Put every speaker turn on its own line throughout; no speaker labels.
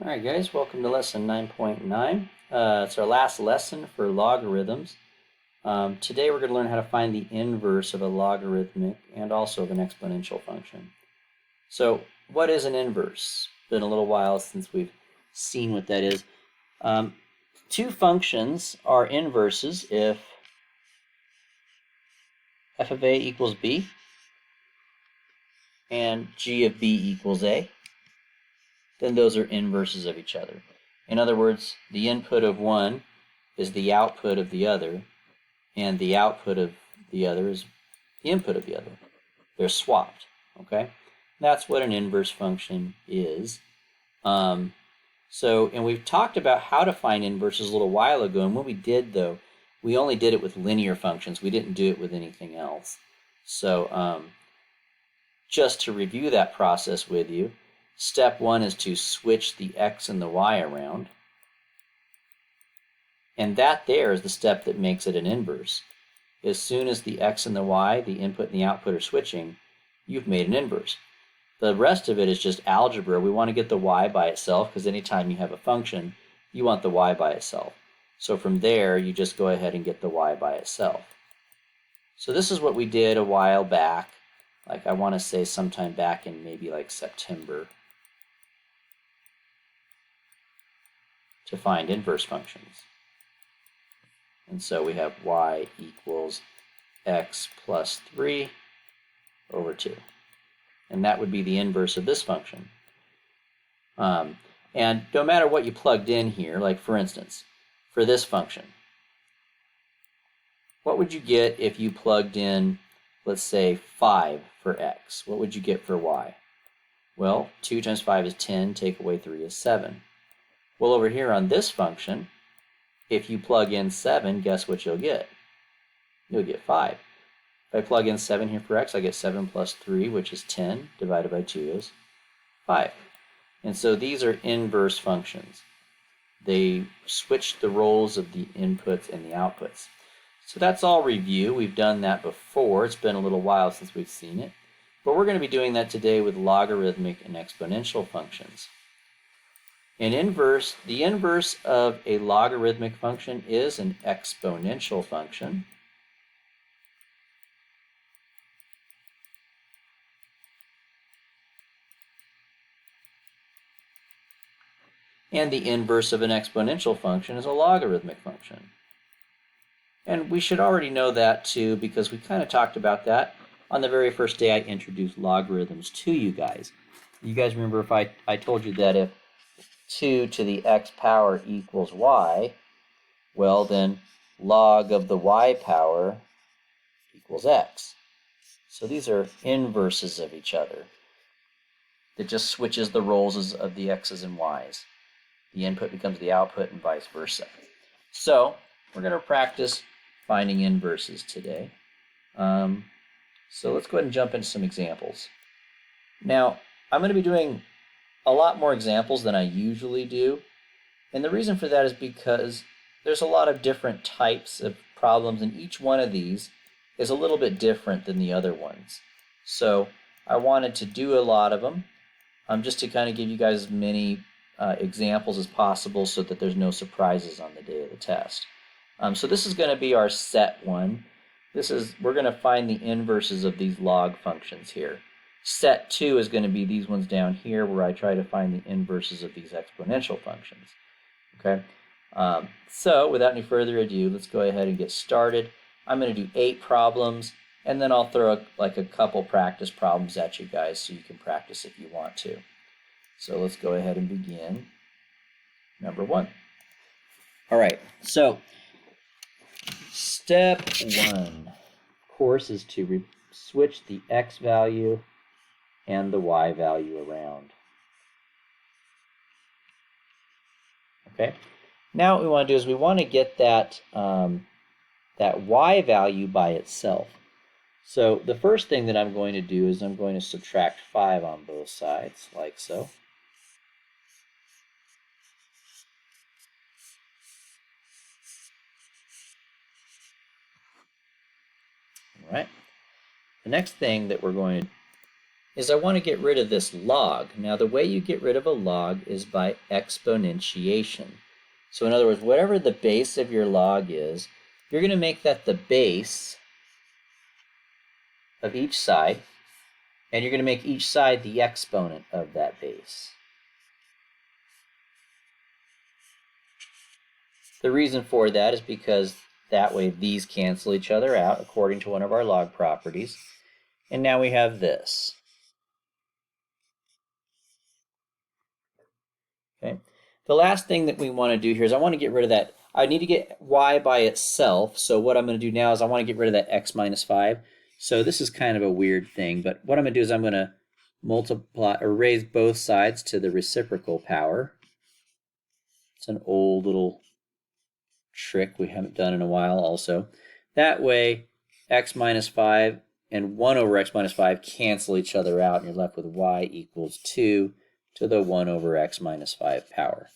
Alright guys, welcome to lesson 9.9. It's our last lesson for logarithms. Today we're going to learn how to find the inverse of a logarithmic and also of an exponential function. So what is an inverse? It's been a little while since we've seen what that is. Two functions are inverses if f of a equals b and g of b equals a. Then those are inverses of each other. In other words, the input of one is the output of the other, and the output of the other is the input of the other. They're swapped, okay? That's what an inverse function is. And we've talked about how to find inverses a little while ago, and when we did, though, we only did it with linear functions. We didn't do it with anything else. So just to review that process with you, step one is to switch the x and the y around. And that there is the step that makes it an inverse. As soon as the x and the y, the input and the output are switching, you've made an inverse. The rest of it is just algebra. We want to get the y by itself because anytime you have a function, you want the y by itself. So from there, you just go ahead and get the y by itself. So this is what we did a while back. Like I want to say sometime back in maybe like September, to find inverse functions. And so we have y equals x plus 3 over 2. And that would be the inverse of this function. And no matter what you plugged in here, like for instance, for this function, what would you get if you plugged in, let's say, 5 for x? What would you get for y? Well, 2 times 5 is 10, take away 3 is 7. Well, over here on this function, if you plug in 7, guess what you'll get? You'll get 5. If I plug in 7 here for x, I get 7 plus 3, which is 10, divided by 2 is 5. And so these are inverse functions. They switch the roles of the inputs and the outputs. So that's all review. We've done that before. It's been a little while since we've seen it. But we're going to be doing that today with logarithmic and exponential functions. The inverse of a logarithmic function is an exponential function. And the inverse of an exponential function is a logarithmic function. And we should already know that too, because we kind of talked about that on the very first day I introduced logarithms to you guys. You guys remember if I told you that if 2 to the x power equals y, well then log of the y power equals x. So these are inverses of each other. It just switches the roles of the x's and y's. The input becomes the output and vice versa. So we're going to practice finding inverses today. So let's go ahead and jump into some examples. Now, I'm going to be doing a lot more examples than I usually do. And the reason for that is because there's a lot of different types of problems, and each one of these is a little bit different than the other ones. So I wanted to do a lot of them just to kind of give you guys as many examples as possible so that there's no surprises on the day of the test. So this is going to be our set one. We're going to find the inverses of these log functions here. Set 2 is going to be these ones down here where I try to find the inverses of these exponential functions. Okay, so without any further ado, let's go ahead and get started. I'm going to do 8 problems, and then I'll throw a couple practice problems at you guys so you can practice if you want to. So let's go ahead and begin number 1. All right, so step 1, of course, is to switch the x value and the y value around. Okay. Now what we want to do is we want to get that that y value by itself. So the first thing that I'm going to do is I'm going to subtract 5 on both sides, like so. All right. The next thing that we're going to is I want to get rid of this log. Now the way you get rid of a log is by exponentiation. So in other words, whatever the base of your log is, you're going to make that the base of each side, and you're going to make each side the exponent of that base. The reason for that is because that way these cancel each other out according to one of our log properties. And now we have this. Okay. The last thing that we want to do here is I want to get rid of that. I need to get y by itself. So what I'm going to do now is I want to get rid of that x minus 5. So this is kind of a weird thing, but what I'm going to do is I'm going to multiply or raise both sides to the reciprocal power. It's an old little trick we haven't done in a while also. That way x minus 5 and 1 over x minus 5 cancel each other out, and you're left with y equals 2 to the 1 over x minus 5 power.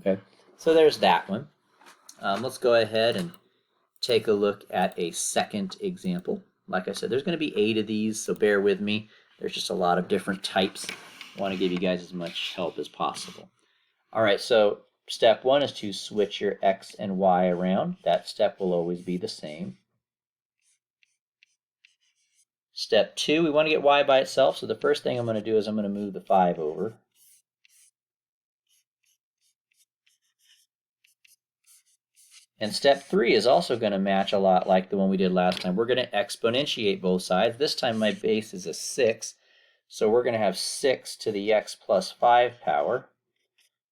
Okay, so there's that one. Let's go ahead and take a look at a second example. Like I said, there's going to be 8 of these, so bear with me. There's just a lot of different types. I want to give you guys as much help as possible. All right, so step 1 is to switch your x and y around. That step will always be the same. Step 2, we want to get y by itself, so the first thing I'm going to do is I'm going to move the 5 over. And step 3 is also going to match a lot like the one we did last time. We're going to exponentiate both sides. This time my base is a 6, so we're going to have 6 to the x plus 5 power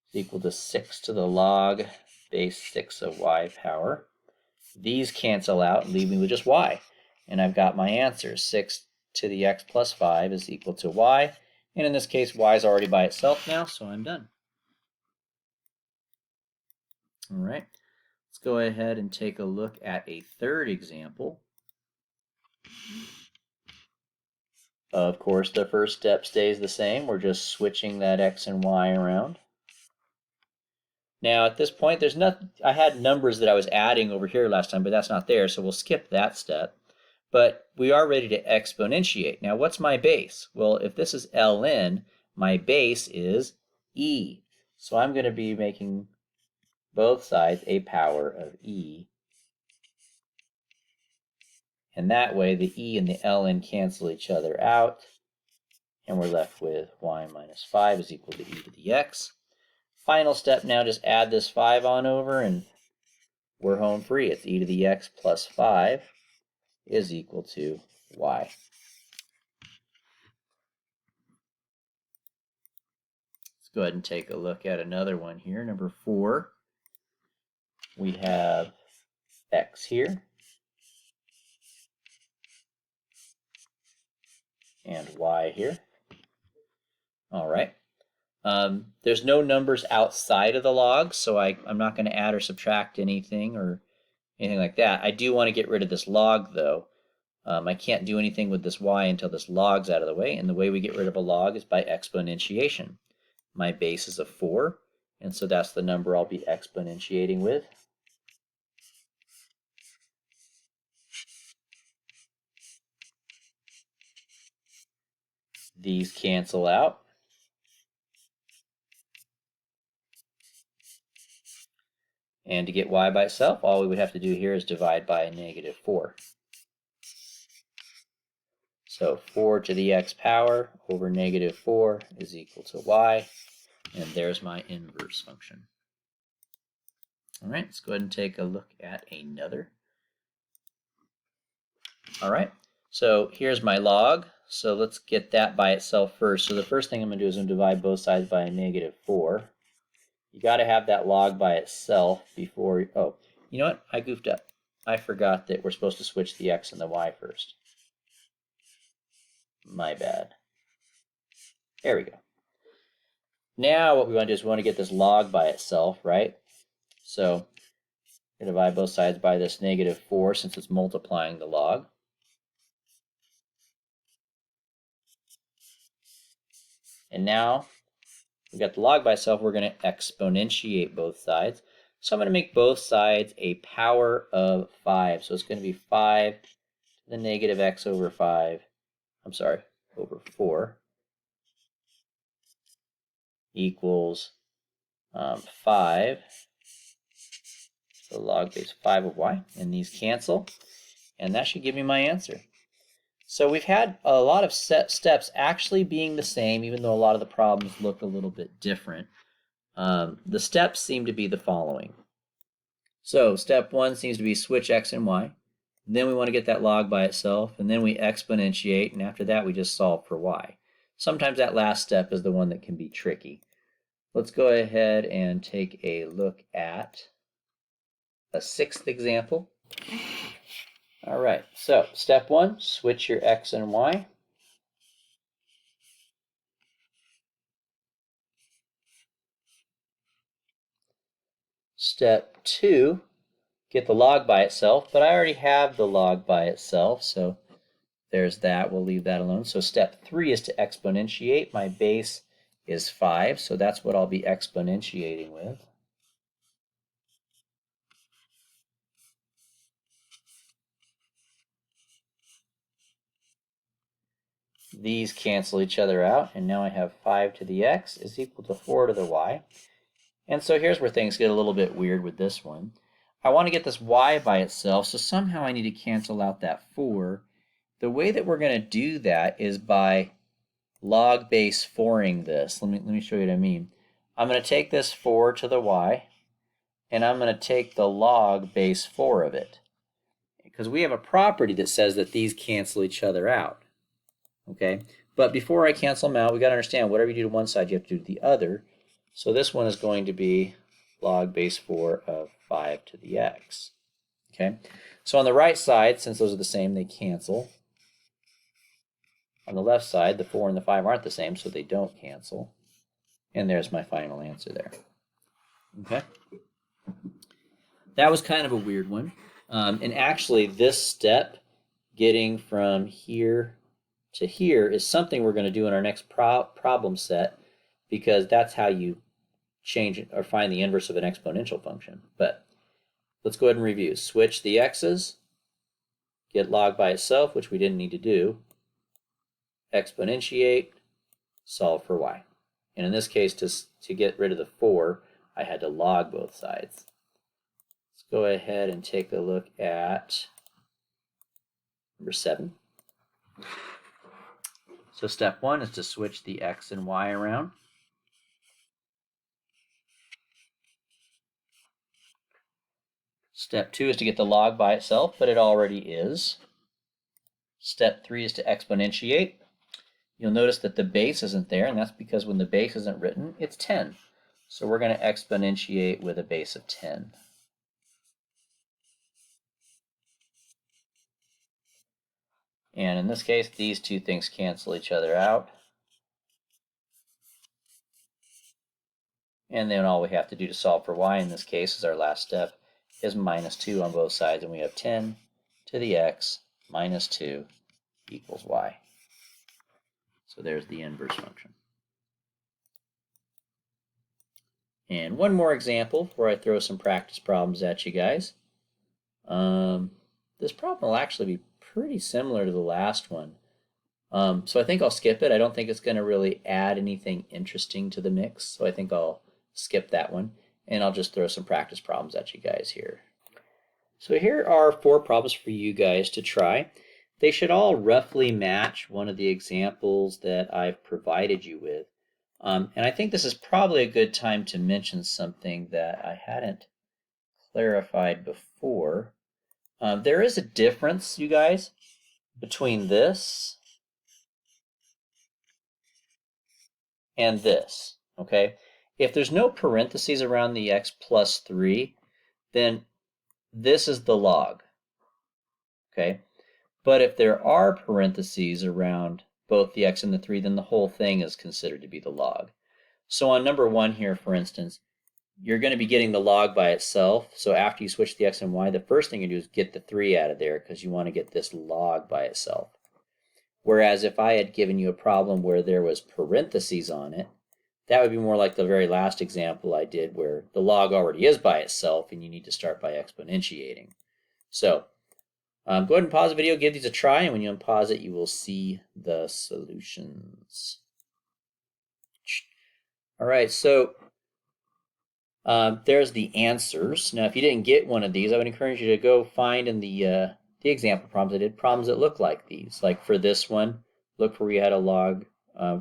is equal to 6 to the log base 6 of y power. These cancel out and leave me with just y. And I've got my answer. 6 to the x plus 5 is equal to y. And in this case, y is already by itself now, so I'm done. All right. Let's go ahead and take a look at a third example. Of course, the first step stays the same. We're just switching that x and y around. Now, at this point, there's nothing. I had numbers that I was adding over here last time, but that's not there, so we'll skip that step. But we are ready to exponentiate. Now, what's my base? Well, if this is ln, my base is e. So I'm going to be making both sides a power of e. And that way, the e and the ln cancel each other out. And we're left with y minus 5 is equal to e to the x. Final step now, just add this 5 on over, and we're home free. It's e to the x plus 5 is equal to y. Let's go ahead and take a look at another one here. Number 4, we have x here and y here. All right. There's no numbers outside of the log, so I'm not going to add or subtract anything or anything like that. I do want to get rid of this log, though. I can't do anything with this y until this log's out of the way, and the way we get rid of a log is by exponentiation. My base is a 4, and so that's the number I'll be exponentiating with. These cancel out. And to get y by itself, all we would have to do here is divide by a negative 4. So 4 to the x power over negative 4 is equal to y. And there's my inverse function. All right, let's go ahead and take a look at another. All right, so here's my log. So let's get that by itself first. So the first thing I'm going to do is I'm going to divide both sides by a negative 4. You got to have that log by itself before, oh, you know what? I goofed up. I forgot that we're supposed to switch the x and the y first. My bad. There we go. Now what we want to do is we want to get this log by itself, right? So we divide both sides by this negative 4 since it's multiplying the log. And now we got the log by itself, we're going to exponentiate both sides. So I'm going to make both sides a power of 5. So it's going to be 5 to the negative x over 5. I'm sorry, over 4 equals 5. So log base 5 of y, and these cancel, and that should give me my answer. So we've had a lot of steps actually being the same, even though a lot of the problems look a little bit different. The steps seem to be the following. So step 1 seems to be switch x and y. Then we want to get that log by itself, and then we exponentiate, and after that we just solve for y. Sometimes that last step is the one that can be tricky. Let's go ahead and take a look at a 6th example. All right, so step 1, switch your x and y. Step 2, get the log by itself, but I already have the log by itself, so there's that. We'll leave that alone. So step 3 is to exponentiate. My base is 5, so that's what I'll be exponentiating with. These cancel each other out, and now I have 5 to the x is equal to 4 to the y. And so here's where things get a little bit weird with this one. I want to get this y by itself, so somehow I need to cancel out that 4. The way that we're going to do that is by log base 4ing this. Let me show you what I mean. I'm going to take this 4 to the y, and I'm going to take the log base 4 of it. Because we have a property that says that these cancel each other out. Okay, but before I cancel them out, we got to understand whatever you do to one side, you have to do to the other. So this one is going to be log base 4 of 5 to the x. Okay, so on the right side, since those are the same, they cancel. On the left side, the 4 and the 5 aren't the same, so they don't cancel. And there's my final answer there. Okay, that was kind of a weird one. And actually, this step, getting from here to here, is something we're going to do in our next problem set, because that's how you change or find the inverse of an exponential function. But let's go ahead and review. Switch the x's, get log by itself, which we didn't need to do, exponentiate, solve for y. And in this case, to get rid of the 4, I had to log both sides. Let's go ahead and take a look at number 7. So step 1 is to switch the x and y around. Step 2 is to get the log by itself, but it already is. Step 3 is to exponentiate. You'll notice that the base isn't there, and that's because when the base isn't written, it's 10. So we're going to exponentiate with a base of 10. And in this case, these two things cancel each other out. And then all we have to do to solve for y in this case is our last step is minus 2 on both sides, and we have 10 to the x minus 2 equals y. So there's the inverse function. And one more example before I throw some practice problems at you guys. This problem will actually be pretty similar to the last one. So I think I'll skip it. I don't think it's going to really add anything interesting to the mix, so I think I'll skip that one, and I'll just throw some practice problems at you guys here. So here are 4 problems for you guys to try. They should all roughly match one of the examples that I've provided you with. And I think this is probably a good time to mention something that I hadn't clarified before. There is a difference, you guys, between this and this, okay? If there's no parentheses around the x plus 3, then this is the log, okay? But if there are parentheses around both the x and the 3, then the whole thing is considered to be the log. So on number 1 here, for instance, you're going to be getting the log by itself. So after you switch the x and y, the first thing you do is get the 3 out of there because you want to get this log by itself. Whereas if I had given you a problem where there was parentheses on it, that would be more like the very last example I did where the log already is by itself and you need to start by exponentiating. So Go ahead and pause the video, give these a try, and when you unpause it, you will see the solutions. All right, so there's the answers. Now, if you didn't get one of these, I would encourage you to go find in the example problems I did problems that look like these. Like for this one, look for where you had a log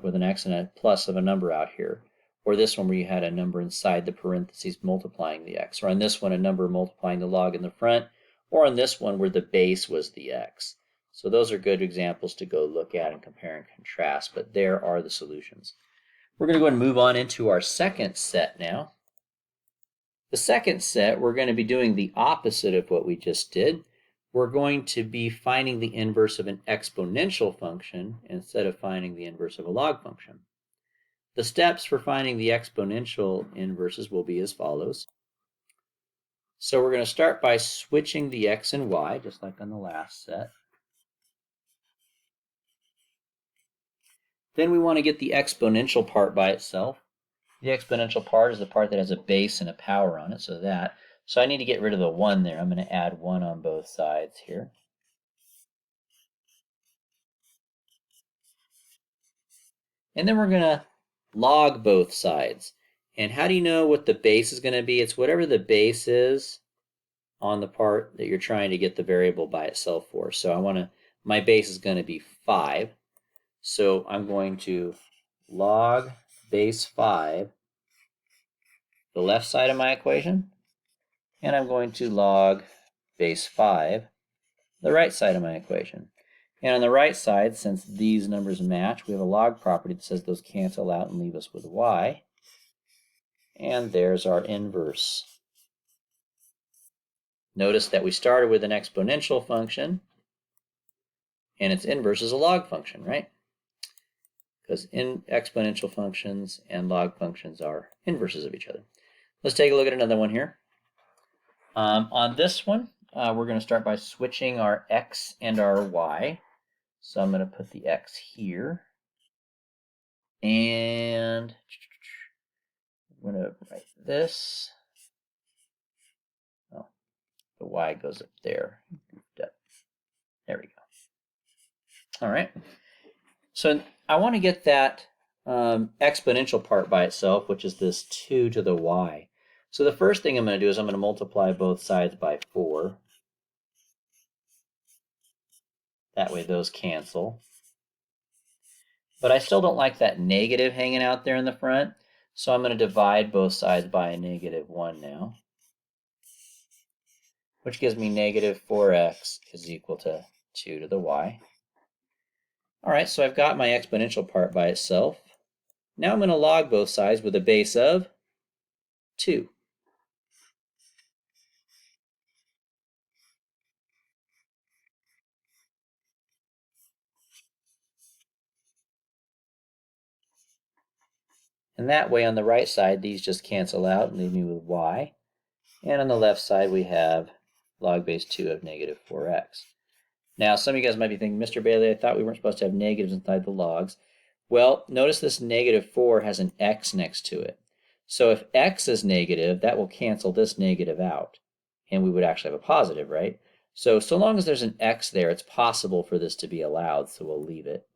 with an x and a plus of a number out here. Or this one where you had a number inside the parentheses multiplying the x. Or on this one, a number multiplying the log in the front. Or on this one where the base was the x. So those are good examples to go look at and compare and contrast. But there are the solutions. We're going to go ahead and move on into our second set now. The second set, we're going to be doing the opposite of what we just did. We're going to be finding the inverse of an exponential function instead of finding the inverse of a log function. The steps for finding the exponential inverses will be as follows. So we're going to start by switching the x and y, just like on the last set. Then we want to get the exponential part by itself. The exponential part is the part that has a base and a power on it, so that. So I need to get rid of the 1 there. I'm going to add 1 on both sides here. And then we're going to log both sides. And how do you know what the base is going to be? It's whatever the base is on the part that you're trying to get the variable by itself for. So my base is going to be 5. So I'm going to log base 5 the left side of my equation, and I'm going to log base 5 the right side of my equation. And on the right side, since these numbers match, we have a log property that says those cancel out and leave us with y. And there's our inverse. Notice that we started with an exponential function, and its inverse is a log function, right? Because exponential functions and log functions are inverses of each other. Let's take a look at another one here. On this one, we're going to start by switching our x and our y. So I'm going to put the x here. And I'm going to write this. Oh, the y goes up there. There we go. All right. So I want to get that exponential part by itself, which is this 2 to the y. So the first thing I'm going to do is I'm going to multiply both sides by 4. That way those cancel. But I still don't like that negative hanging out there in the front. So I'm going to divide both sides by a -1 now. Which gives me -4x is equal to 2 to the y. All right, so I've got my exponential part by itself. Now I'm going to log both sides with a base of 2. And that way on the right side, these just cancel out and leave me with y. And on the left side, we have log base 2 of -4x. Now, some of you guys might be thinking, Mr. Bailey, I thought we weren't supposed to have negatives inside the logs. Well, notice this -4 has an x next to it. So if x is negative, that will cancel this negative out. And we would actually have a positive, right? So long as there's an x there, it's possible for this to be allowed, so we'll leave it.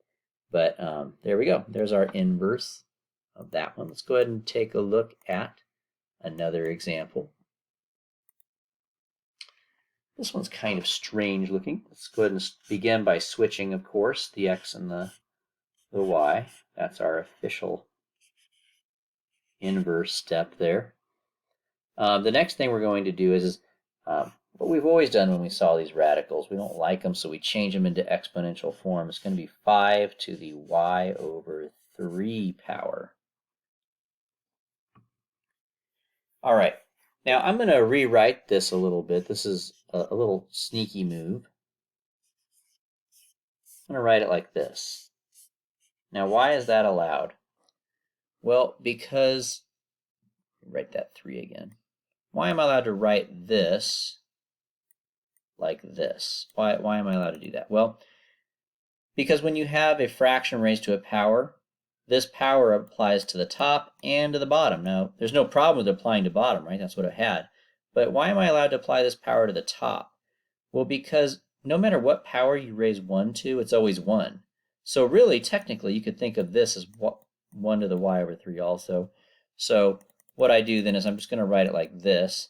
But there we go. There's our inverse of that one. Let's go ahead and take a look at another example. This one's kind of strange looking. Let's go ahead and begin by switching, of course, the x and the y. That's our official inverse step there. The next thing we're going to do is what we've always done when we saw these radicals. We don't like them, so we change them into exponential form. It's going to be 5 to the y over 3 power. All right, now I'm going to rewrite this a little bit. This is a little sneaky move. I'm going to write it like this. Now, why is that allowed? Well, because, write that 3 again. Why am I allowed to write this like this? Why am I allowed to do that? Well, because when you have a fraction raised to a power, this power applies to the top and to the bottom. Now, there's no problem with applying to bottom, right? That's what it had. But why am I allowed to apply this power to the top? Well, because no matter what power you raise 1 to, it's always 1. So really, technically, you could think of this as 1 to the y over 3 also. So what I do then is I'm just going to write it like this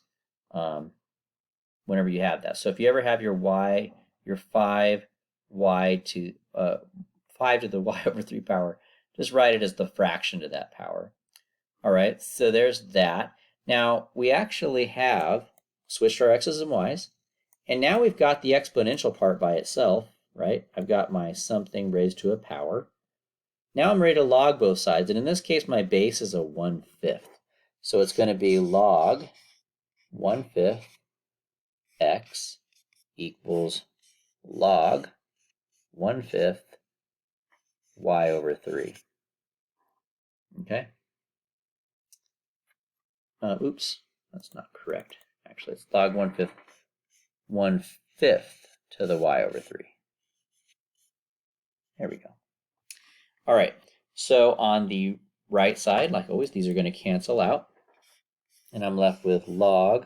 whenever you have that. So if you ever have your y, your 5y to 5 to the y over 3 power, just write it as the fraction to that power. All right, so there's that. Now we actually have switched our x's and y's, and now we've got the exponential part by itself, right? I've got my something raised to a power. Now I'm ready to log both sides, and in this case my base is a 1/5. So it's going to be log 1/5 x equals log 1/5 y over 3. Okay? Oops, that's not correct. Actually, it's log 1/5 to the y over 3. There we go. All right, so on the right side, like always, these are going to cancel out. And I'm left with log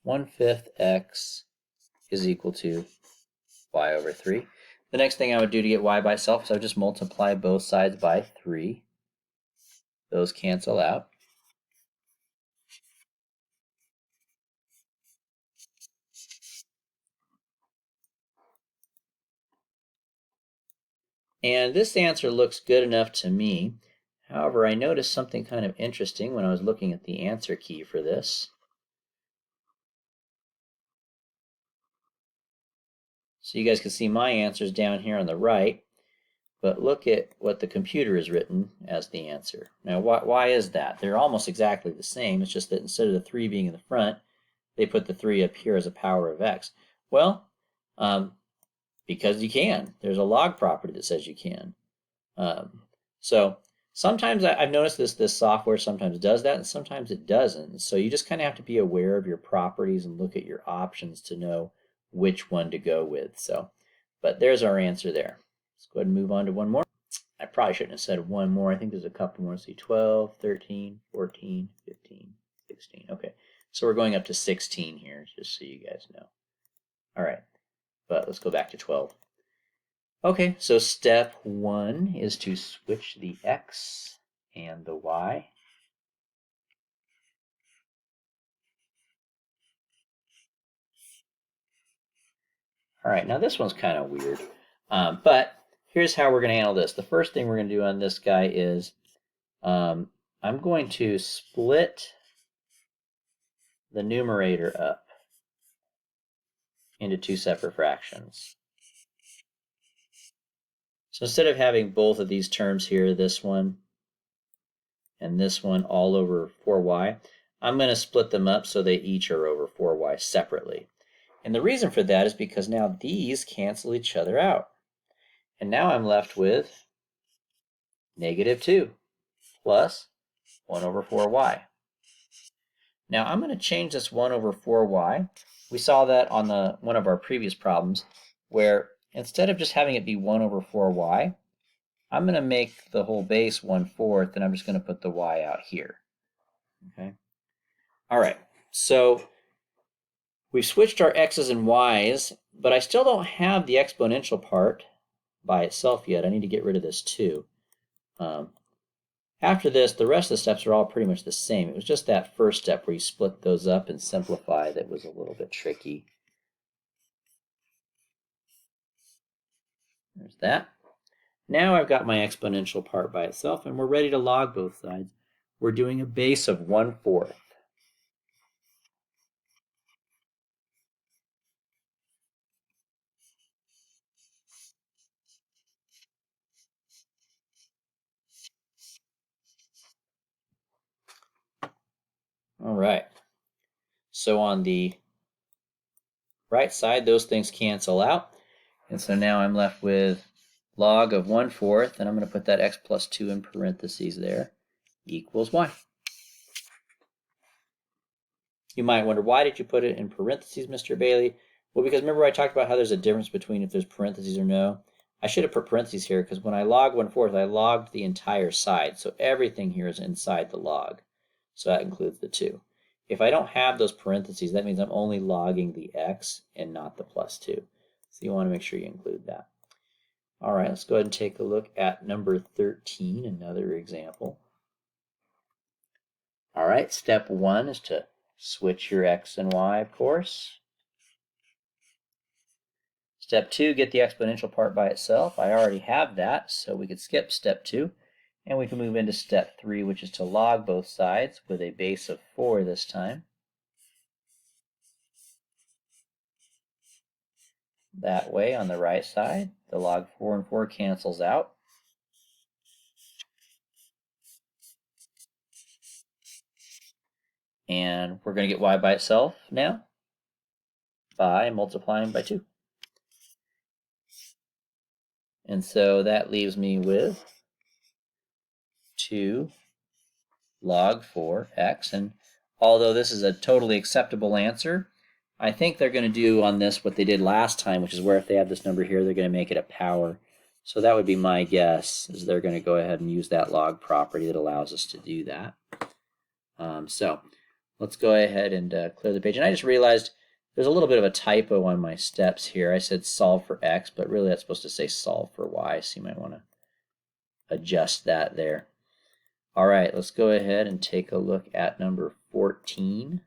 1/5 x is equal to y over 3. The next thing I would do to get y by itself is I would just multiply both sides by 3. Those cancel out. And this answer looks good enough to me. However, I noticed something kind of interesting when I was looking at the answer key for this. So you guys can see my answers down here on the right, but look at what the computer has written as the answer. Now, why is that? They're almost exactly the same. It's just that instead of the 3 being in the front, they put the 3 up here as a power of x. Well, because you can. There's a log property that says you can. So sometimes I've noticed this software sometimes does that and sometimes it doesn't. So you just kind of have to be aware of your properties and look at your options to know which one to go with. So, but there's our answer there. Let's go ahead and move on to one more. I probably shouldn't have said one more. I think there's a couple more. Let's see, 12, 13, 14, 15, 16. Okay, so we're going up to 16 here, just so you guys know. All right, but let's go back to 12. Okay, so step 1 is to switch the x and the y. All right, now this one's kind of weird, but here's how we're going to handle this. The first thing we're going to do on this guy is I'm going to split the numerator up into 2 separate fractions. So instead of having both of these terms here, this one and this one all over 4y, I'm going to split them up so they each are over 4y separately. And the reason for that is because now these cancel each other out. And now I'm left with -2 plus 1 over 4y. Now I'm going to change this 1 over 4y. We saw that on one of our previous problems where instead of just having it be 1 over 4y, I'm going to make the whole base 1/4 and I'm just going to put the y out here. Okay. All right. So we've switched our x's and y's, but I still don't have the exponential part by itself yet. I need to get rid of this too. After this, the rest of the steps are all pretty much the same. It was just that first step where you split those up and simplify that was a little bit tricky. There's that. Now I've got my exponential part by itself, and we're ready to log both sides. We're doing a base of 1/4. All right. So on the right side, those things cancel out. And so now I'm left with log of 1/4, and I'm going to put that x plus 2 in parentheses there, equals y. You might wonder, why did you put it in parentheses, Mr. Bailey? Well, because remember I talked about how there's a difference between if there's parentheses or no? I should have put parentheses here because when I log 1/4, I logged the entire side. So everything here is inside the log. So that includes the 2. If I don't have those parentheses, that means I'm only logging the x and not the plus 2. So you want to make sure you include that. All right, let's go ahead and take a look at number 13, another example. All right, step 1 is to switch your x and y, of course. Step 2, get the exponential part by itself. I already have that, so we could skip step 2. And we can move into step 3, which is to log both sides with a base of 4 this time. That way, on the right side, the log 4 and 4 cancels out. And we're going to get y by itself now by multiplying by 2. And so that leaves me with 2 log 4x. And although this is a totally acceptable answer, I think they're going to do on this what they did last time, which is where if they have this number here, they're going to make it a power. So that would be my guess, is they're going to go ahead and use that log property that allows us to do that. So let's go ahead and clear the page. And I just realized there's a little bit of a typo on my steps here. I said solve for x, but really that's supposed to say solve for y, so you might want to adjust that there. All right, let's go ahead and take a look at number 14.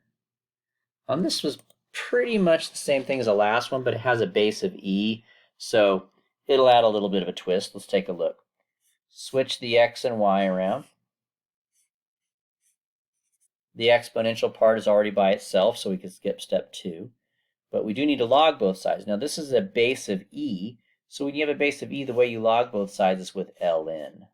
This was pretty much the same thing as the last one, but it has a base of e, so it'll add a little bit of a twist. Let's take a look. Switch the x and y around. The exponential part is already by itself, so we can skip step 2. But we do need to log both sides. Now this is a base of e, so when you have a base of e, the way you log both sides is with ln.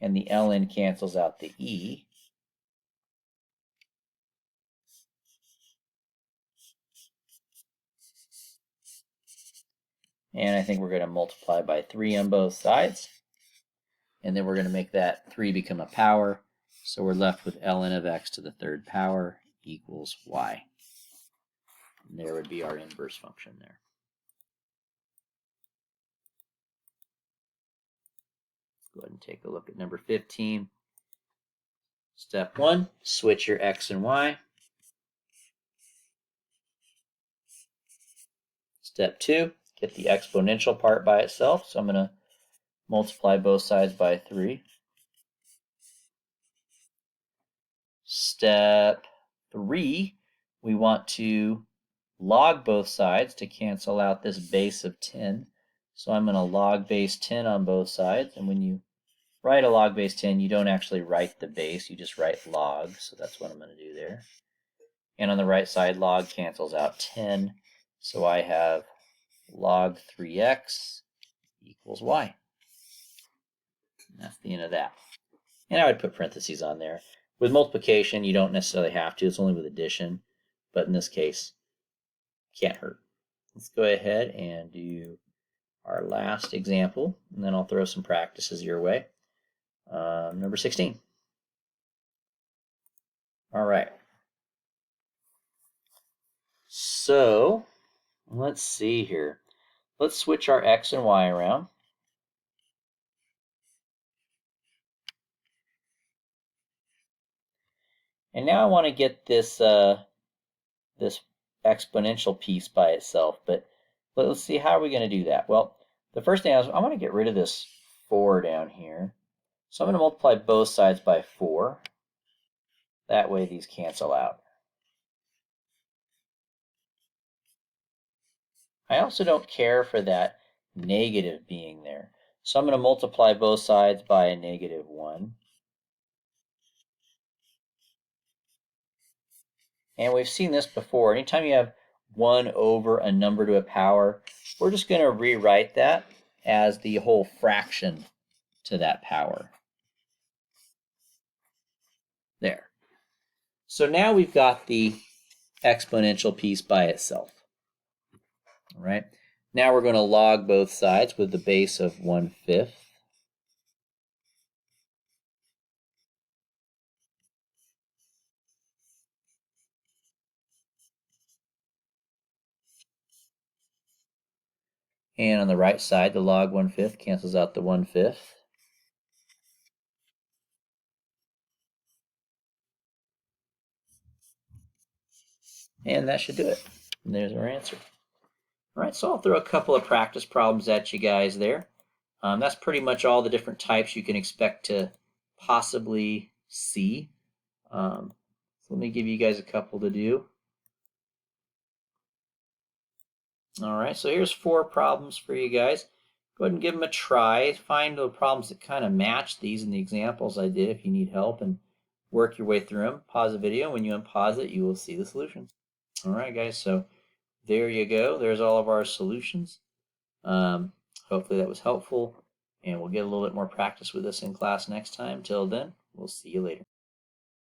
And the ln cancels out the e. And I think we're going to multiply by 3 on both sides. And then we're going to make that 3 become a power. So we're left with ln of x to the 3rd power equals y. And there would be our inverse function there. Go ahead and take a look at number 15. Step 1, switch your x and y. Step 2, get the exponential part by itself. So I'm going to multiply both sides by 3. Step 3, we want to log both sides to cancel out this base of 10. So I'm going to log base 10 on both sides. And when you write a log base 10, you don't actually write the base, you just write log. So that's what I'm going to do there. And on the right side, log cancels out 10. So I have log 3x equals y. And that's the end of that. And I would put parentheses on there. With multiplication, you don't necessarily have to. It's only with addition. But in this case, can't hurt. Let's go ahead and do our last example, and then I'll throw some practices your way. Number 16. All right. So let's see here. Let's switch our x and y around. And now I want to get this this exponential piece by itself. But let's see, how are we going to do that? Well, the first thing is I want to get rid of this 4 down here. So I'm going to multiply both sides by 4. That way these cancel out. I also don't care for that negative being there. So I'm going to multiply both sides by a negative 1. And we've seen this before. Anytime you have 1 over a number to a power, we're just going to rewrite that as the whole fraction to that power. There. So now we've got the exponential piece by itself. All right. Now we're going to log both sides with the base of 1/5. And on the right side, the log 1/5 cancels out the 1/5. And that should do it. And there's our answer. All right, so I'll throw a couple of practice problems at you guys there. That's pretty much all the different types you can expect to possibly see. So let me give you guys a couple to do. All right, so here's 4 problems for you guys. Go ahead and give them a try. Find the problems that kind of match these in the examples I did if you need help, and work your way through them. Pause the video. When you unpause it, you will see the solutions. All right, guys, so there you go. There's all of our solutions. Hopefully that was helpful, and we'll get a little bit more practice with this in class next time. Till then, we'll see you later.